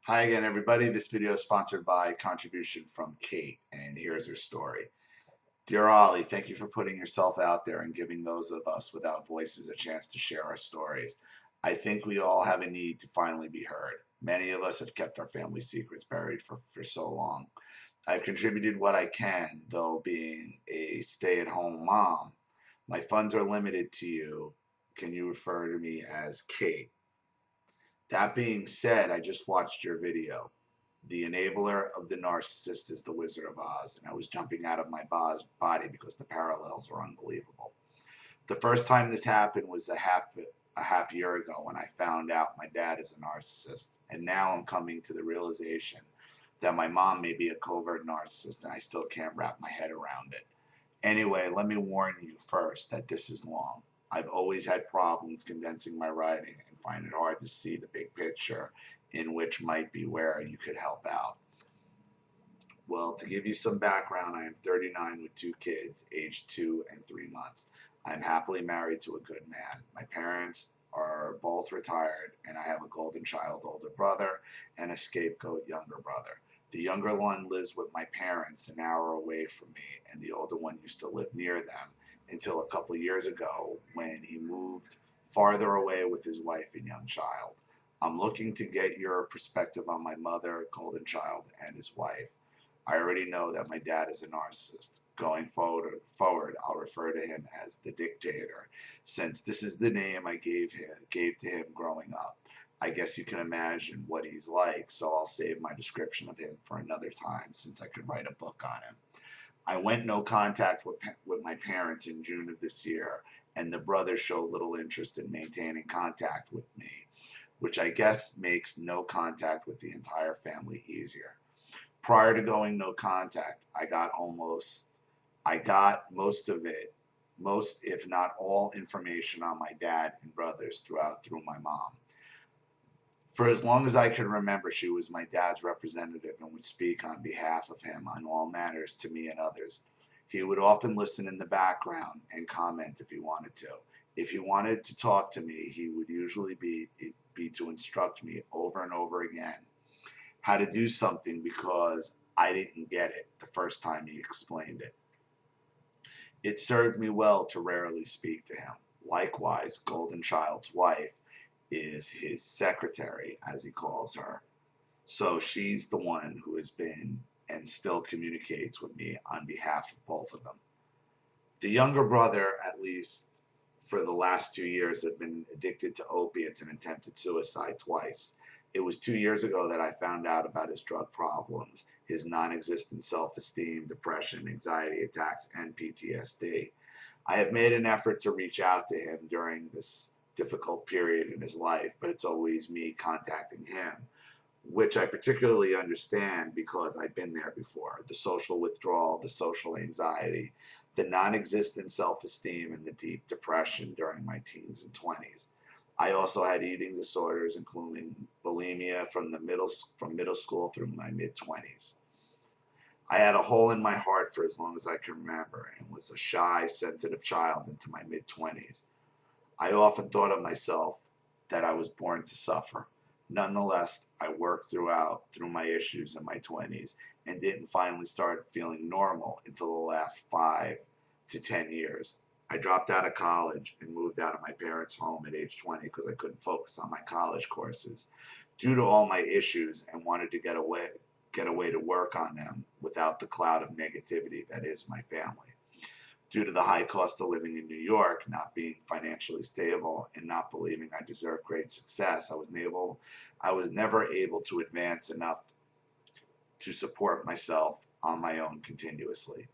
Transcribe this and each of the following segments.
Hi again, everybody. This video is sponsored by contribution from Kate, and here's her story. Dear Ollie, thank you for putting yourself out there and giving those of us without voices a chance to share our stories. I think we all have a need to finally be heard. Many of us have kept our family secrets buried for so long. I've contributed what I can, though being a stay-at-home mom, my funds are limited to you. Can you refer to me as Kate? That being said, I just watched your video. The enabler of the narcissist is the Wizard of Oz, and I was jumping out of my body because the parallels are unbelievable. The first time this happened was a half year ago when I found out my dad is a narcissist, and now I'm coming to the realization that my mom may be a covert narcissist, and I still can't wrap my head around it. Anyway, let me warn you first that this is long. I've always had problems condensing my writing and find it hard to see the big picture in which might be where you could help out. Well, to give you some background, I am 39 with two kids, aged 2 and 3 months. I'm happily married to a good man. My parents are both retired, and I have a golden child older brother and a scapegoat younger brother. The younger one lives with my parents an hour away from me, and the older one used to live near them until a couple years ago when he moved farther away with his wife and young child. I'm looking to get your perspective on my mother, golden child, and his wife. I already know that my dad is a narcissist. Going forward, I'll refer to him as the dictator, since this is the name I gave to him growing up. I guess you can imagine what he's like, so I'll save my description of him for another time, since I could write a book on him. I went no contact with my parents in June of this year, and the brothers show little interest in maintaining contact with me, which I guess makes no contact with the entire family easier. Prior to going no contact, I got most of it, most if not all information on my dad and brothers through my mom. For as long as I can remember, she was my dad's representative and would speak on behalf of him on all matters to me and others. He would often listen in the background and comment if he wanted to. If he wanted to talk to me, he would usually be to instruct me over and over again how to do something because I didn't get it the first time he explained it. It served me well to rarely speak to him. Likewise, Golden Child's wife is his secretary, as he calls her. So she's the one who has been and still communicates with me on behalf of both of them. The younger brother, at least for the last 2 years, had been addicted to opiates and attempted suicide twice. It was 2 years ago that I found out about his drug problems, his non-existent self-esteem, depression, anxiety attacks, and PTSD. I have made an effort to reach out to him during this difficult period in his life, but it's always me contacting him, which I particularly understand because I've been there before. The social withdrawal, the social anxiety, the non-existent self-esteem, and the deep depression during my teens and 20s. I also had eating disorders, including bulimia from middle school through my mid-20s. I had a hole in my heart for as long as I can remember and was a shy, sensitive child into my mid-20s. I often thought of myself that I was born to suffer. Nonetheless, I worked through my issues in my 20s and didn't finally start feeling normal until the last 5 to 10 years. I dropped out of college and moved out of my parents' home at age 20 because I couldn't focus on my college courses due to all my issues and wanted to get away to work on them without the cloud of negativity that is my family. Due to the high cost of living in New York, not being financially stable, and not believing I deserved great success, I was never able to advance enough to support myself on my own continuously.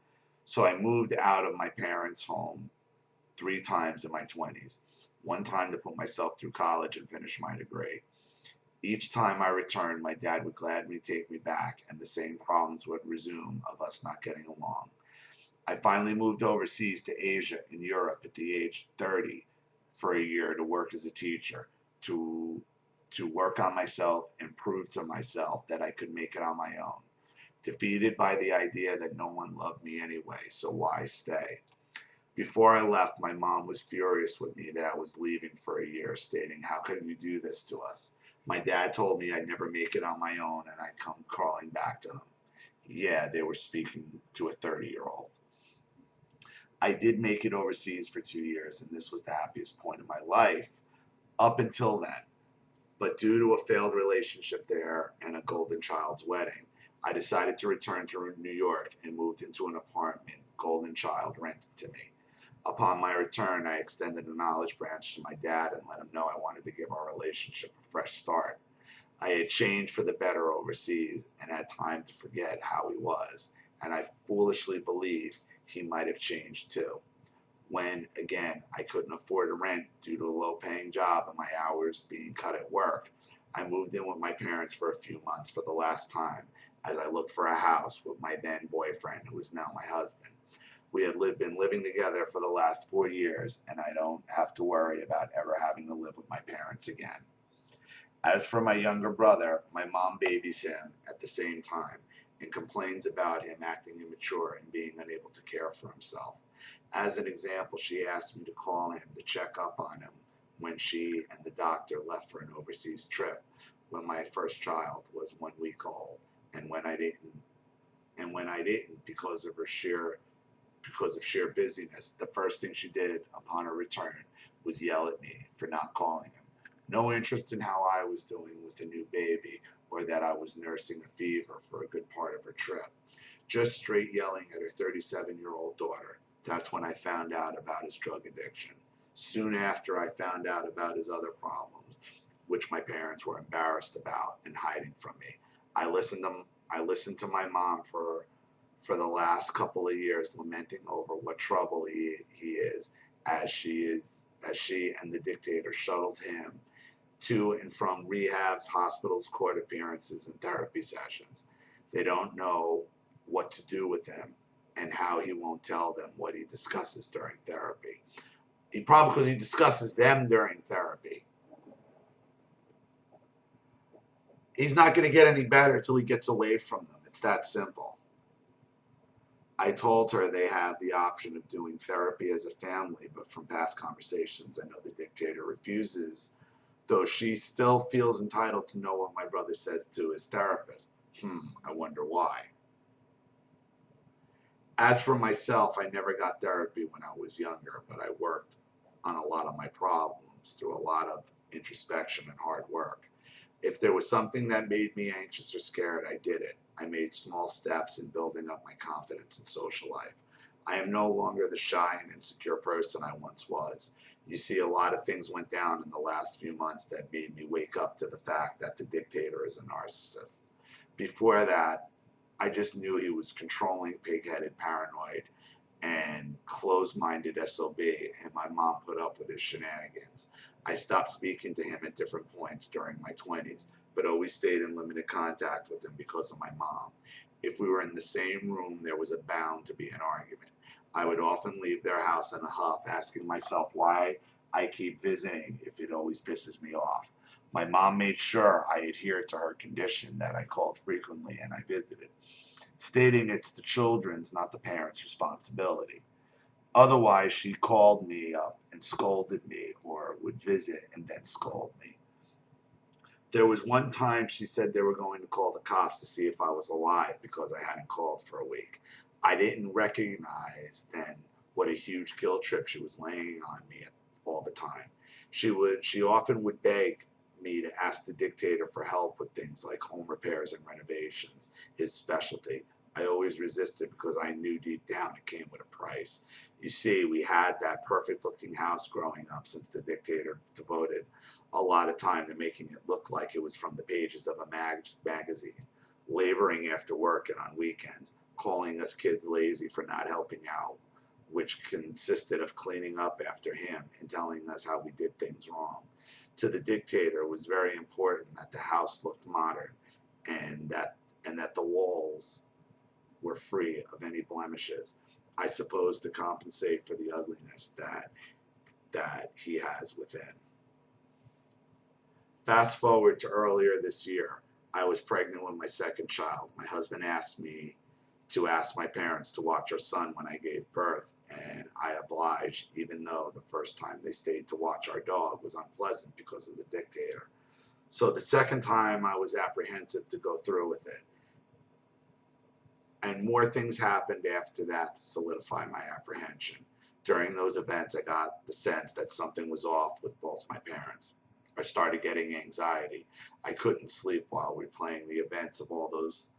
So I moved out of my parents' home 3 times in my 20s. One time to put myself through college and finish my degree. Each time I returned, my dad would gladly take me back, and the same problems would resume of us not getting along. I finally moved overseas to Asia and Europe at the age of 30 for a year to work as a teacher, to work on myself and prove to myself that I could make it on my own. Defeated by the idea that no one loved me anyway, so why stay? Before I left, my mom was furious with me that I was leaving for a year, stating, "How could you do this to us? My dad told me I'd never make it on my own and I'd come crawling back to him. Yeah, they were speaking to a 30-year-old. I did make it overseas for 2 years, and this was the happiest point of my life up until then. But due to a failed relationship there and a golden child's wedding, I decided to return to New York and moved into an apartment golden child rented to me. Upon my return, I extended a knowledge branch to my dad and let him know I wanted to give our relationship a fresh start. I had changed for the better overseas and had time to forget how he was, and I foolishly believed he might have changed too. When, again, I couldn't afford a rent due to a low-paying job and my hours being cut at work, I moved in with my parents for a few months for the last time as I looked for a house with my then boyfriend, who is now my husband. We had been living together for the last 4 years, and I don't have to worry about ever having to live with my parents again. As for my younger brother, my mom babies him at the same time and complains about him acting immature and being unable to care for himself. As an example, she asked me to call him to check up on him when she and the doctor left for an overseas trip when my first child was 1 week old, and when I didn't because of sheer busyness, the first thing she did upon her return was yell at me for not calling him. No interest in how I was doing with a new baby or that I was nursing a fever for a good part of her trip. Just straight yelling at her 37-year-old daughter. That's when I found out about his drug addiction. Soon after, I found out about his other problems, which my parents were embarrassed about and hiding from me. I listened to my mom for the last couple of years, lamenting over what trouble he is, as she and the dictator shuttled him to and from rehabs, hospitals, court appearances, and therapy sessions. They don't know what to do with him and how he won't tell them what he discusses during therapy. Because he discusses them during therapy. He's not going to get any better until he gets away from them. It's that simple. I told her they have the option of doing therapy as a family, but from past conversations, I know the dictator refuses, though she still feels entitled to know what my brother says to his therapist. I wonder why. As for myself, I never got therapy when I was younger, but I worked on a lot of my problems through a lot of introspection and hard work. If there was something that made me anxious or scared, I did it. I made small steps in building up my confidence in social life. I am no longer the shy and insecure person I once was. You see, a lot of things went down in the last few months that made me wake up to the fact that the dictator is a narcissist. Before that, I just knew he was controlling, pig-headed, paranoid, and closed-minded SOB, and my mom put up with his shenanigans. I stopped speaking to him at different points during my 20s, but always stayed in limited contact with him because of my mom. If we were in the same room, there was bound to be an argument. I would often leave their house in a huff, asking myself why I keep visiting if it always pisses me off. My mom made sure I adhered to her condition that I called frequently and I visited, stating it's the children's, not the parents' responsibility. Otherwise, she called me up and scolded me, or would visit and then scold me. There was one time she said they were going to call the cops to see if I was alive because I hadn't called for a week. I didn't recognize then what a huge guilt trip she was laying on me all the time. She often would beg me to ask the dictator for help with things like home repairs and renovations, his specialty. I always resisted because I knew deep down it came with a price. You see, we had that perfect looking house growing up since the dictator devoted a lot of time to making it look like it was from the pages of a magazine, laboring after work and on weekends, calling us kids lazy for not helping out, which consisted of cleaning up after him and telling us how we did things wrong. To the dictator, it was very important that the house looked modern and that the walls were free of any blemishes, I suppose to compensate for the ugliness that he has within. Fast forward to earlier this year, I was pregnant with my second child. My husband asked me to ask my parents to watch our son when I gave birth, and I obliged, even though the first time they stayed to watch our dog was unpleasant because of the dictator. So the second time I was apprehensive to go through with it. And more things happened after that to solidify my apprehension. During those events, I got the sense that something was off with both my parents. I started getting anxiety. I couldn't sleep while replaying the events of all those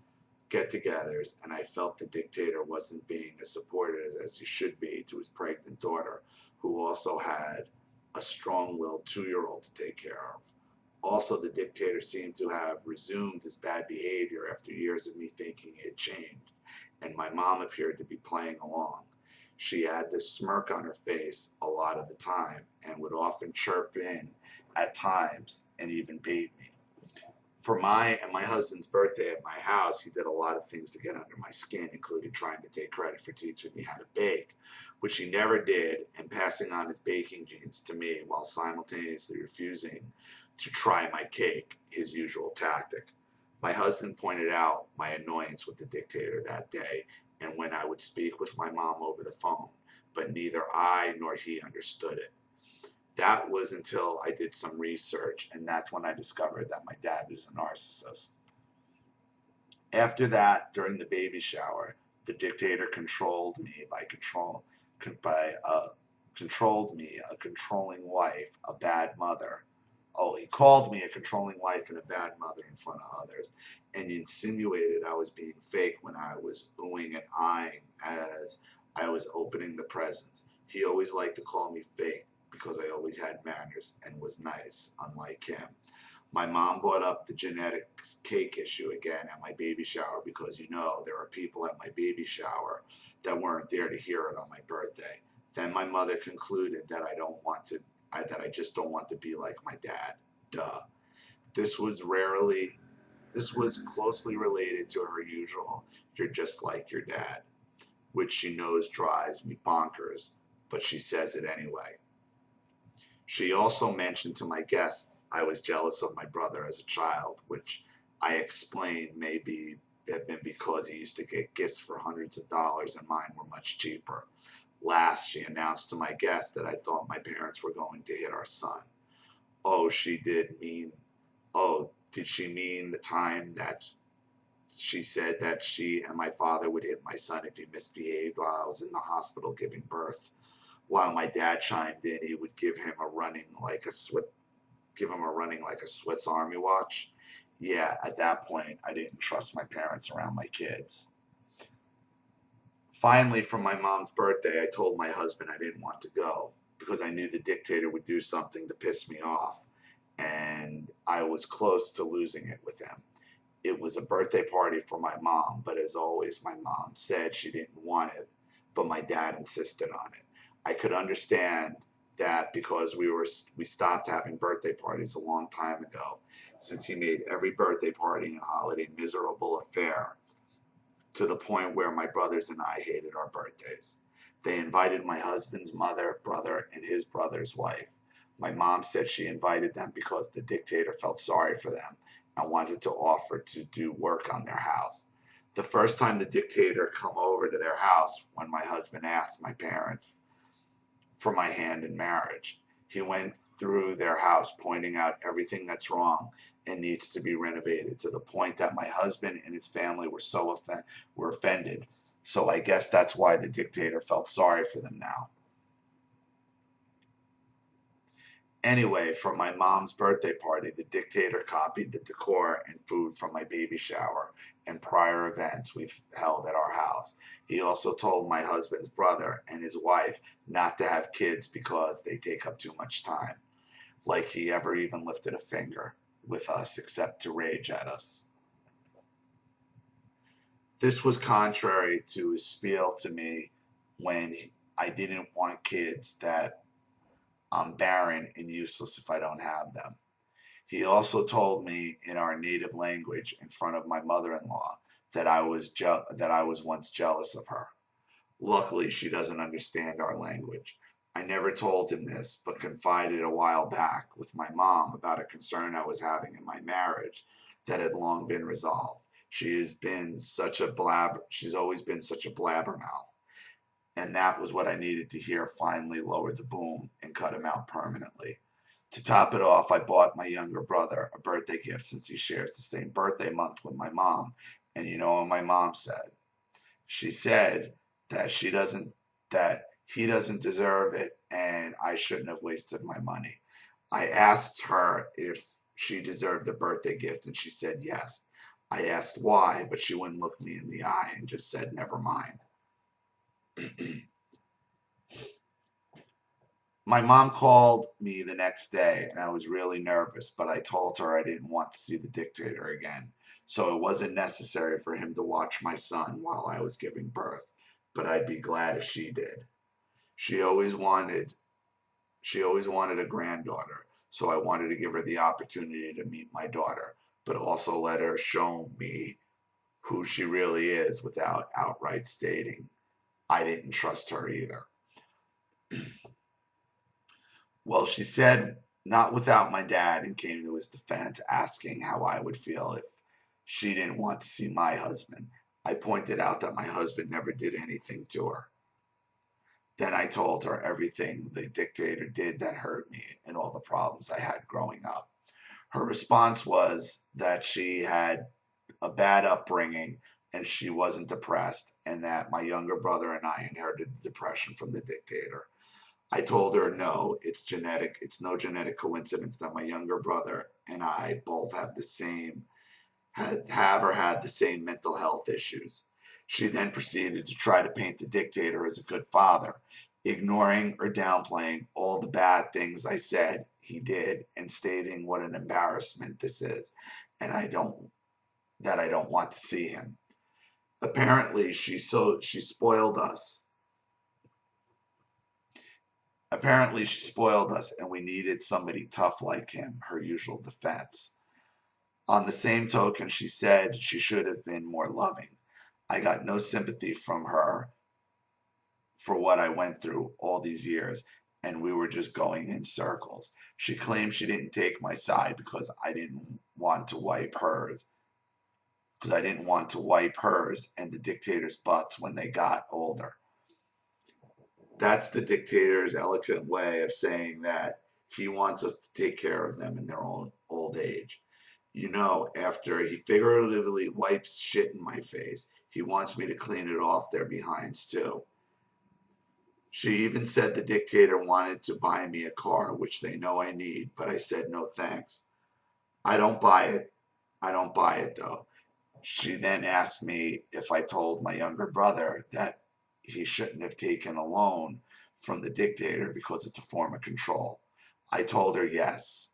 get-togethers, and I felt the dictator wasn't being as supportive as he should be to his pregnant daughter, who also had a strong-willed 2-year-old to take care of. Also, the dictator seemed to have resumed his bad behavior after years of me thinking he had changed, and my mom appeared to be playing along. She had this smirk on her face a lot of the time and would often chirp in at times and even bait me. For my and my husband's birthday at my house, he did a lot of things to get under my skin, including trying to take credit for teaching me how to bake, which he never did, and passing on his baking genes to me while simultaneously refusing to try my cake, his usual tactic. My husband pointed out my annoyance with the dictator that day and when I would speak with my mom over the phone, but neither I nor he understood it. That was until I did some research, and that's when I discovered that my dad was a narcissist. After that, during the baby shower, the dictator controlled me controlled me, a controlling wife, a bad mother. Oh, he called me a controlling wife and a bad mother in front of others, and insinuated I was being fake when I was oohing and eyeing as I was opening the presents. He always liked to call me fake because I always had manners and was nice, unlike him. My mom brought up the genetics cake issue again at my baby shower because there are people at my baby shower that weren't there to hear it on my birthday. Then my mother concluded that I just don't want to be like my dad. Duh. This was closely related to her usual, "You're just like your dad," which she knows drives me bonkers, but she says it anyway. She also mentioned to my guests I was jealous of my brother as a child, which I explained have been because he used to get gifts for hundreds of dollars and mine were much cheaper. Last, she announced to my guests that I thought my parents were going to hit our son. Oh, did she mean the time that she said that she and my father would hit my son if he misbehaved while I was in the hospital giving birth? While my dad chimed in, he would give him a running like a Swiss Army watch. Yeah, at that point, I didn't trust my parents around my kids. Finally, for my mom's birthday, I told my husband I didn't want to go because I knew the dictator would do something to piss me off, and I was close to losing it with him. It was a birthday party for my mom, but as always, my mom said she didn't want it, but my dad insisted on it. I could understand that because we stopped having birthday parties a long time ago, since he made every birthday party and holiday miserable affair to the point where my brothers and I hated our birthdays. They invited my husband's mother, brother, and his brother's wife. My mom said she invited them because the dictator felt sorry for them and wanted to offer to do work on their house. The first time the dictator come over to their house, when my husband asked my parents for my hand in marriage, he went through their house pointing out everything that's wrong and needs to be renovated, to the point that my husband and his family were offended. So I guess that's why the dictator felt sorry for them now. Anyway, for my mom's birthday party, the dictator copied the decor and food from my baby shower and prior events we've held at our house. He also told my husband's brother and his wife not to have kids because they take up too much time. Like he ever even lifted a finger with us except to rage at us. This was contrary to his spiel to me when I didn't want kids, that I'm barren and useless if I don't have them. He also told me in our native language in front of my mother-in-law that I was once jealous of her. Luckily, she doesn't understand our language. I never told him this, but confided a while back with my mom about a concern I was having in my marriage that had long been resolved. She's always been such a blabbermouth. And that was what I needed to hear finally lowered the boom and cut him out permanently. To top it off, I bought my younger brother a birthday gift since he shares the same birthday month with my mom. And you know what my mom said? She said that that he doesn't deserve it and I shouldn't have wasted my money. I asked her if she deserved a birthday gift and she said yes. I asked why, but she wouldn't look me in the eye and just said, never mind. My mom called me the next day and I was really nervous, but I told her I didn't want to see the dictator again. So it wasn't necessary for him to watch my son while I was giving birth, but I'd be glad if she did. She always wanted she always wanted a granddaughter, so I wanted to give her the opportunity to meet my daughter, but also let her show me who she really is without outright stating I didn't trust her either. Well, she said not without my dad and came to his defense asking how I would feel if she didn't want to see my husband. I pointed out that my husband never did anything to her. Then I told her everything the dictator did that hurt me and all the problems I had growing up. Her response was that she had a bad upbringing and she wasn't depressed, and that my younger brother and I inherited depression from the dictator. I told her, no, it's genetic. It's no genetic coincidence that my younger brother and I both have the same, have or had the same mental health issues. She then proceeded to try to paint the dictator as a good father, ignoring or downplaying all the bad things I said he did and stating what an embarrassment this is and I don't want to see him. Apparently she spoiled us. Apparently she spoiled us and we needed somebody tough like him, her usual defense. On the same token, she said she should have been more loving. I got no sympathy from her for what I went through all these years, and we were just going in circles. She claimed she didn't take my side because I didn't want to wipe hers, and the dictator's butts when they got older. That's the dictator's eloquent way of saying that he wants us to take care of them in their own old age. You know, after he figuratively wipes shit in my face, he wants me to clean it off their behinds too. She even said the dictator wanted to buy me a car, which they know I need, but I said no thanks. I don't buy it. I don't buy it though. She then asked me if I told my younger brother that he shouldn't have taken a loan from the dictator because it's a form of control. I told her yes.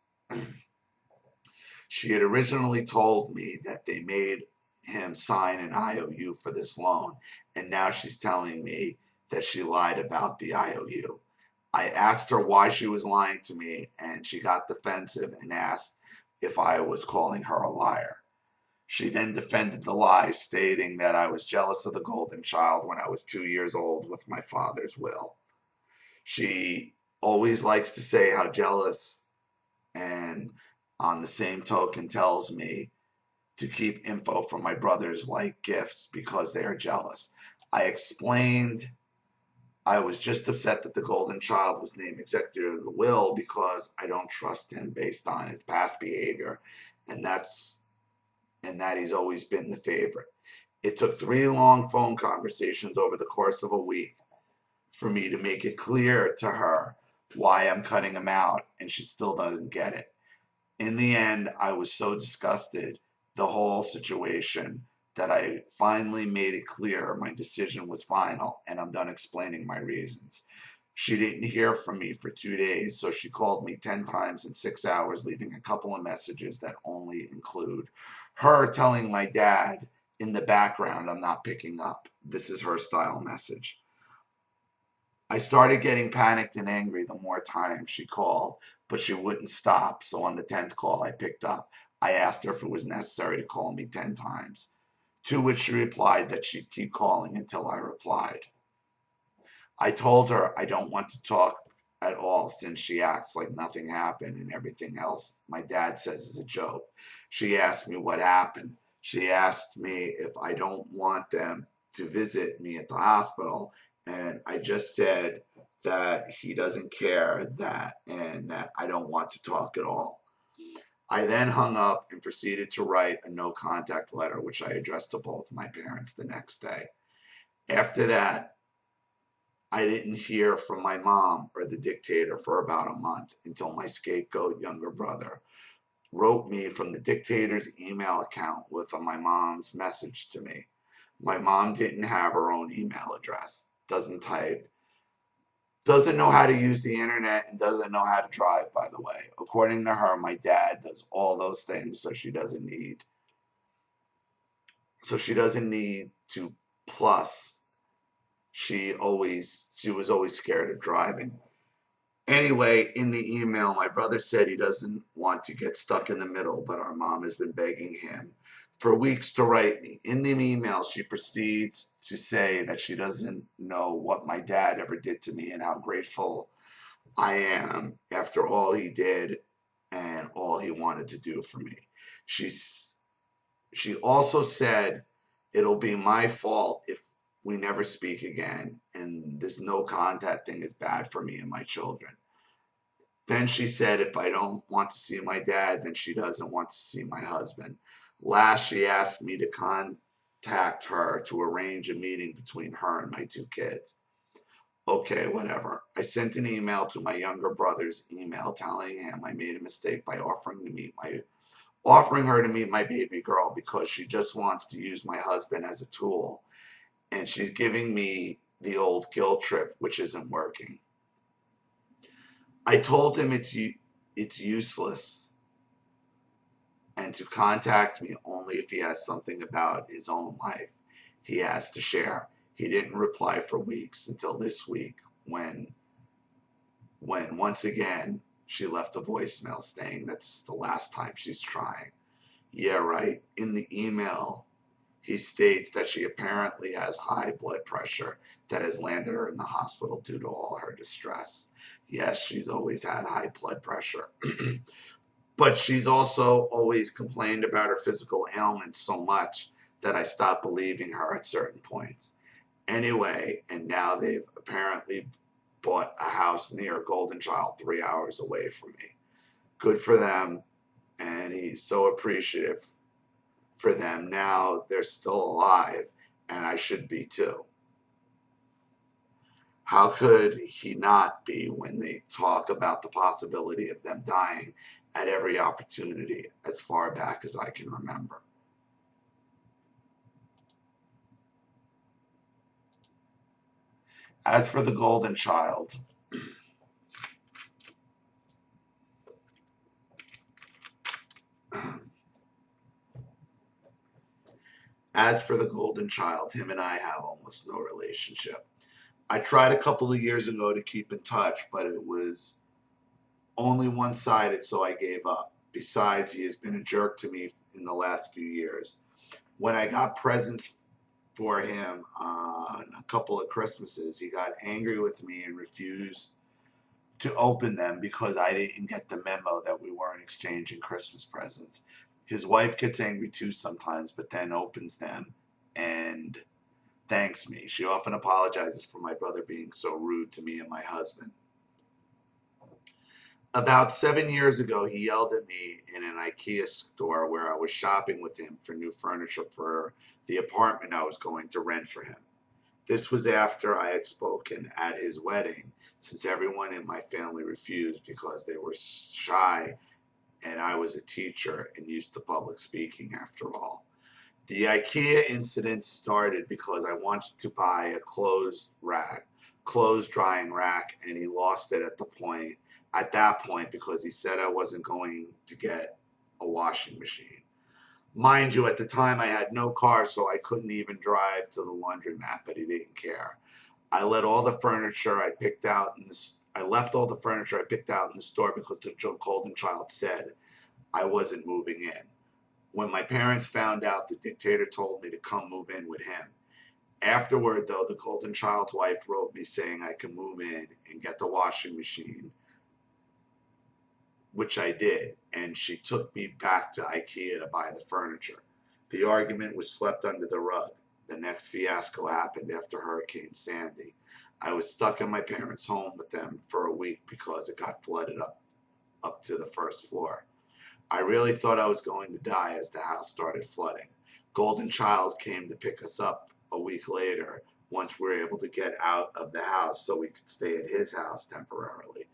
She had originally told me that they made him sign an IOU for this loan, and now she's telling me that she lied about the IOU. I asked her why she was lying to me, and she got defensive and asked if I was calling her a liar. She then defended the lie, stating that I was jealous of the golden child when I was 2 years old with my father's will. She always likes to say how jealous, and on the same token tells me to keep info from my brothers like gifts because they are jealous. I explained I was just upset that the golden child was named executor of the will because I don't trust him based on his past behavior, and that he's always been the favorite. It took 3 long phone conversations over the course of a week for me to make it clear to her why I'm cutting him out, and she still doesn't get it. In the end, I was so disgusted the whole situation that I finally made it clear my decision was final and I'm done explaining my reasons. She didn't hear from me for 2 days, so she called me 10 times in 6 hours, leaving a couple of messages that only include her telling my dad in the background I'm not picking up. This is her style message. I started getting panicked and angry the more times she called, but she wouldn't stop, so on the 10th call I picked up. I asked her if it was necessary to call me 10 times, to which she replied that she'd keep calling until I replied. I told her I don't want to talk at all since she acts like nothing happened and everything else my dad says is a joke. She asked me what happened. She asked me if I don't want them to visit me at the hospital, and I just said that he doesn't care and that I don't want to talk at all. I then hung up and proceeded to write a no contact letter, which I addressed to both my parents the next day. After that, I didn't hear from my mom or the dictator for about a month until my scapegoat younger brother wrote me from the dictator's email account with my mom's message to me. My mom didn't have her own email address, doesn't type, doesn't know how to use the internet, and doesn't know how to drive, by the way. According to her, my dad does all those things, so she doesn't need to. Plus, she was always scared of driving. Anyway, in the email, my brother said he doesn't want to get stuck in the middle, but our mom has been begging him for weeks to write me. In the email, she proceeds to say that she doesn't know what my dad ever did to me and how grateful I am after all he did and all he wanted to do for me. She also said it'll be my fault if we never speak again, and this no contact thing is bad for me and my children. Then she said if I don't want to see my dad, then she doesn't want to see my husband. Last, she asked me to contact her to arrange a meeting between her and my two kids. Okay, whatever. I sent an email to my younger brother's email telling him I made a mistake by offering her to meet my baby girl because she just wants to use my husband as a tool, and she's giving me the old guilt trip, which isn't working. I told him it's useless and to contact me only if he has something about his own life he has to share. He didn't reply for weeks until this week when once again she left a voicemail saying that's the last time she's trying. Yeah, right. In the email, he states that she apparently has high blood pressure that has landed her in the hospital due to all her distress. Yes, she's always had high blood pressure. But she's also always complained about her physical ailments so much that I stopped believing her at certain points. Anyway, and now they've apparently bought a house near Golden Child 3 hours away from me. Good for them, and he's so appreciative for them. Now they're still alive, and I should be too. How could he not be when they talk about the possibility of them dying at every opportunity as far back as I can remember? As for the golden child, him and I have almost no relationship. I tried a couple of years ago to keep in touch, but it was only one-sided, so I gave up. Besides, he has been a jerk to me in the last few years. When I got presents for him on a couple of Christmases, he got angry with me and refused to open them because I didn't get the memo that we weren't exchanging Christmas presents. His wife gets angry too sometimes, but then opens them and thanks me. She often apologizes for my brother being so rude to me and my husband. About 7 years ago, he yelled at me in an IKEA store where I was shopping with him for new furniture for the apartment I was going to rent for him. This was after I had spoken at his wedding, since everyone in my family refused because they were shy and I was a teacher and used to public speaking after all. The IKEA incident started because I wanted to buy a clothes drying rack, and he lost it at that point because he said I wasn't going to get a washing machine. Mind you, at the time I had no car, so I couldn't even drive to the laundromat, but he didn't care. I left all the furniture I picked out in the store because the golden child said I wasn't moving in. When my parents found out, the dictator told me to come move in with him. Afterward, though, the golden child's wife wrote me saying I could move in and get the washing machine, which I did, and she took me back to IKEA to buy the furniture. The argument was swept under the rug. The next fiasco happened after Hurricane Sandy. I was stuck in my parents' home with them for a week because it got flooded up to the first floor. I really thought I was going to die as the house started flooding. Golden Child came to pick us up a week later once we were able to get out of the house so we could stay at his house temporarily.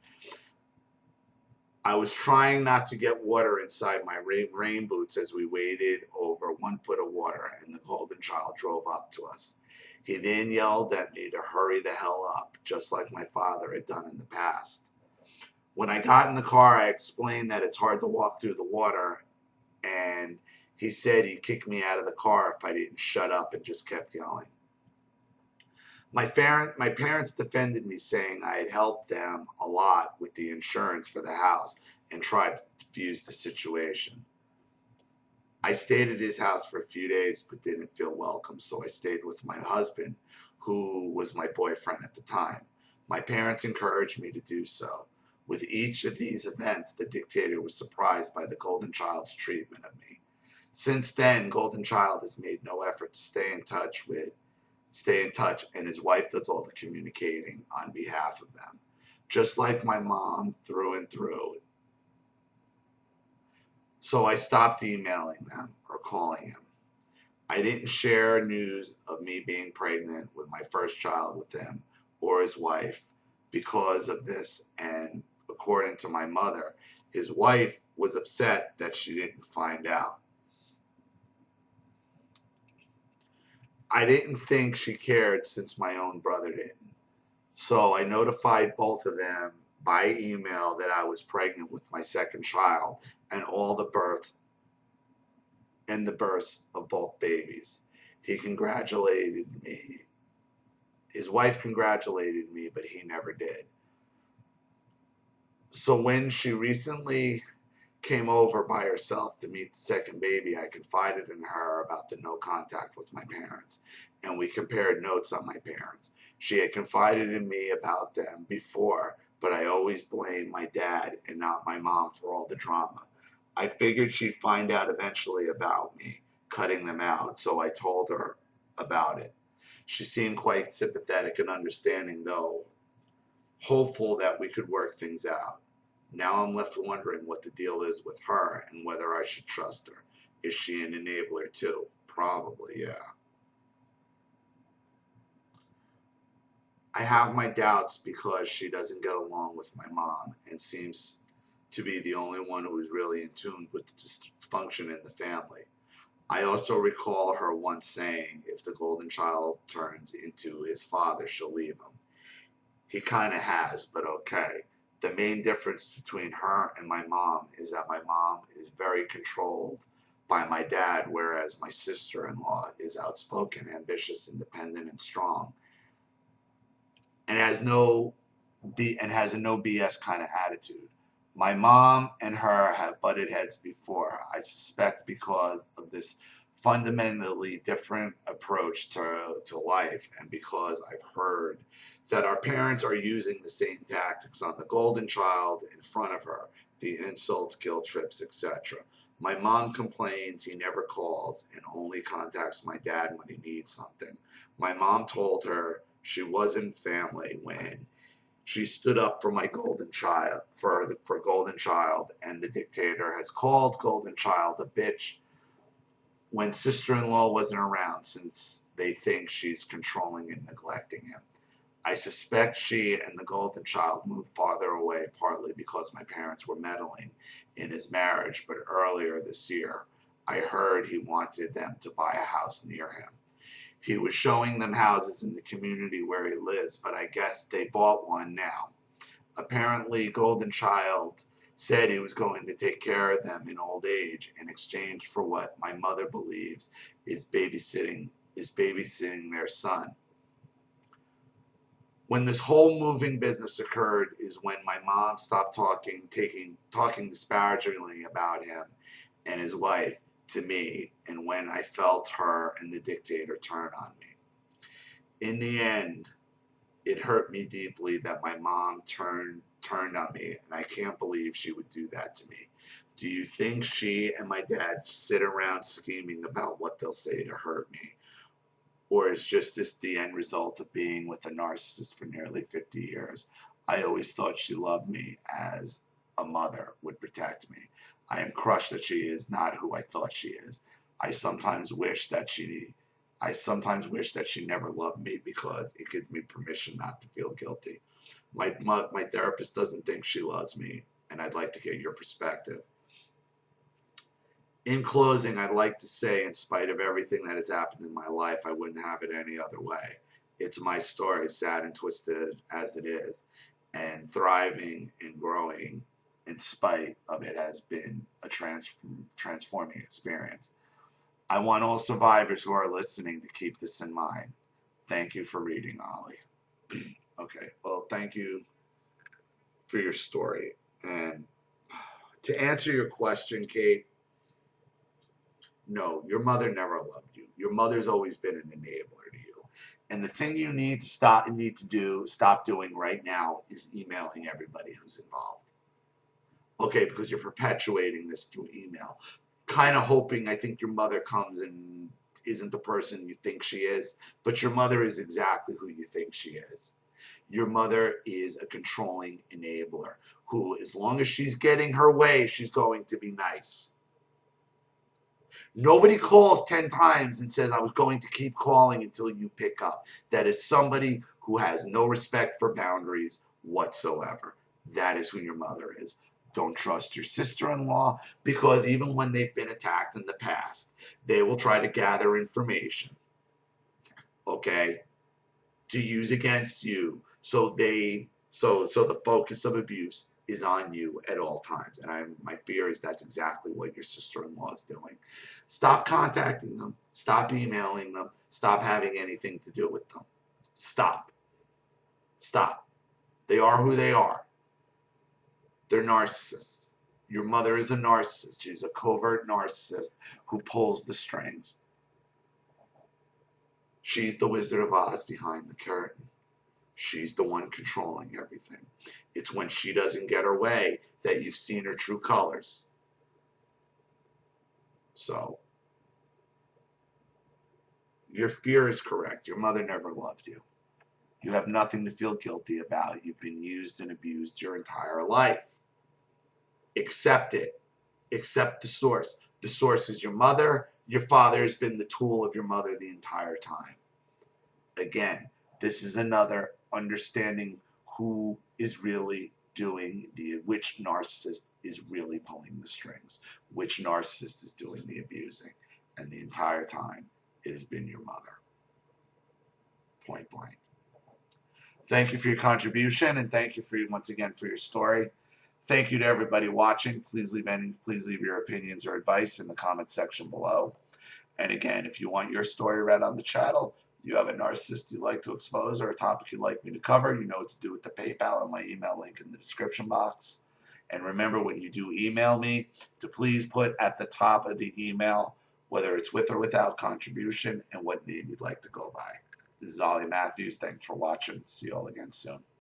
I was trying not to get water inside my rain boots as we waded over 1 foot of water, and the Golden Child drove up to us. He then yelled at me to hurry the hell up, just like my father had done in the past. When I got in the car, I explained that it's hard to walk through the water, and he said he'd kick me out of the car if I didn't shut up and just kept yelling. My parents defended me, saying I had helped them a lot with the insurance for the house and tried to defuse the situation. I stayed at his house for a few days but didn't feel welcome, so I stayed with my husband, who was my boyfriend at the time. My parents encouraged me to do so. With each of these events, the dictator was surprised by the Golden Child's treatment of me. Since then, Golden Child has made no effort to stay in touch, and his wife does all the communicating on behalf of them, just like my mom through and through. So I stopped emailing them or calling him. I didn't share news of me being pregnant with my first child with him or his wife because of this, and according to my mother, his wife was upset that she didn't find out. I didn't think she cared since my own brother didn't. So I notified both of them by email that I was pregnant with my second child and all the births of both babies. He congratulated me. His wife congratulated me, but he never did. So when she recently came over by herself to meet the second baby, I confided in her about the no contact with my parents, and we compared notes on my parents. She had confided in me about them before, but I always blamed my dad and not my mom for all the drama. I figured she'd find out eventually about me cutting them out, so I told her about it. She seemed quite sympathetic and understanding, though hopeful that we could work things out. Now I'm left wondering what the deal is with her and whether I should trust her. Is she an enabler too? Probably, yeah. I have my doubts because she doesn't get along with my mom and seems to be the only one who is really in tune with the dysfunction in the family. I also recall her once saying if the Golden Child turns into his father, she'll leave him. He kind of has, but okay. The main difference between her and my mom is that my mom is very controlled by my dad, whereas my sister-in-law is outspoken, ambitious, independent, and strong, and has a no BS kind of attitude. My mom and her have butted heads before, I suspect because of this fundamentally different approach to life, and because I've heard that our parents are using the same tactics on the Golden Child in front of her, the insults, guilt trips, etc. My mom complains he never calls and only contacts my dad when he needs something. My mom told her she wasn't family when she stood up for my Golden Child, for Golden Child, and the dictator has called Golden Child a bitch when sister-in-law wasn't around, since they think she's controlling and neglecting him. I suspect she and the Golden Child moved farther away, partly because my parents were meddling in his marriage, but earlier this year, I heard he wanted them to buy a house near him. He was showing them houses in the community where he lives, but I guess they bought one now. Apparently, Golden Child said he was going to take care of them in old age in exchange for what my mother believes is babysitting their son. When this whole moving business occurred is when my mom stopped talking disparagingly about him and his wife to me, and when I felt her and the dictator turn on me. In the end, it hurt me deeply that my mom turned on me, and I can't believe she would do that to me. Do you think she and my dad sit around scheming about what they'll say to hurt me? Or is just this the end result of being with a narcissist for nearly 50 years? I always thought she loved me as a mother would protect me. I am crushed that she is not who I thought she is. I sometimes wish that she never loved me because it gives me permission not to feel guilty. My therapist doesn't think she loves me, and I'd like to get your perspective. In closing, I'd like to say, in spite of everything that has happened in my life, I wouldn't have it any other way. It's my story, sad and twisted as it is, and thriving and growing in spite of it has been a transforming experience. I want all survivors who are listening to keep this in mind. Thank you for reading, Ollie. Okay, well, thank you for your story. And to answer your question, Kate, no, your mother never loved you. Your mother's always been an enabler to you. And the thing you need to stop doing right now is emailing everybody who's involved. Okay, because you're perpetuating this through email. Kind of hoping, I think your mother comes and isn't the person you think she is, but your mother is exactly who you think she is. Your mother is a controlling enabler who, as long as she's getting her way, she's going to be nice. Nobody calls 10 times and says, I was going to keep calling until you pick up. That is somebody who has no respect for boundaries whatsoever. That is who your mother is. Don't trust your sister-in-law, because even when they've been attacked in the past, they will try to gather information, okay, to use against you. So the focus of abuse is on you at all times. And my fear is that's exactly what your sister-in-law is doing. Stop contacting them. Stop emailing them. Stop having anything to do with them. Stop. Stop. They are who they are. They're narcissists. Your mother is a narcissist. She's a covert narcissist who pulls the strings. She's the Wizard of Oz behind the curtain. She's the one controlling everything. It's when she doesn't get her way that you've seen her true colors. So, your fear is correct. Your mother never loved you. You have nothing to feel guilty about. You've been used and abused your entire life. Accept it. Accept the source. The source is your mother. Your father has been the tool of your mother the entire time. Again, this is another understanding who is really doing which narcissist is really pulling the strings, which narcissist is doing the abusing. And the entire time, it has been your mother. Point blank. Thank you for your contribution, and thank you once again for your story. Thank you to everybody watching. Please leave your opinions or advice in the comment section below. And again, if you want your story read on the channel, you have a narcissist you'd like to expose or a topic you'd like me to cover, you know what to do with the PayPal and my email link in the description box. And remember, when you do email me, to please put at the top of the email whether it's with or without contribution and what name you'd like to go by. This is Ollie Matthews. Thanks for watching. See you all again soon.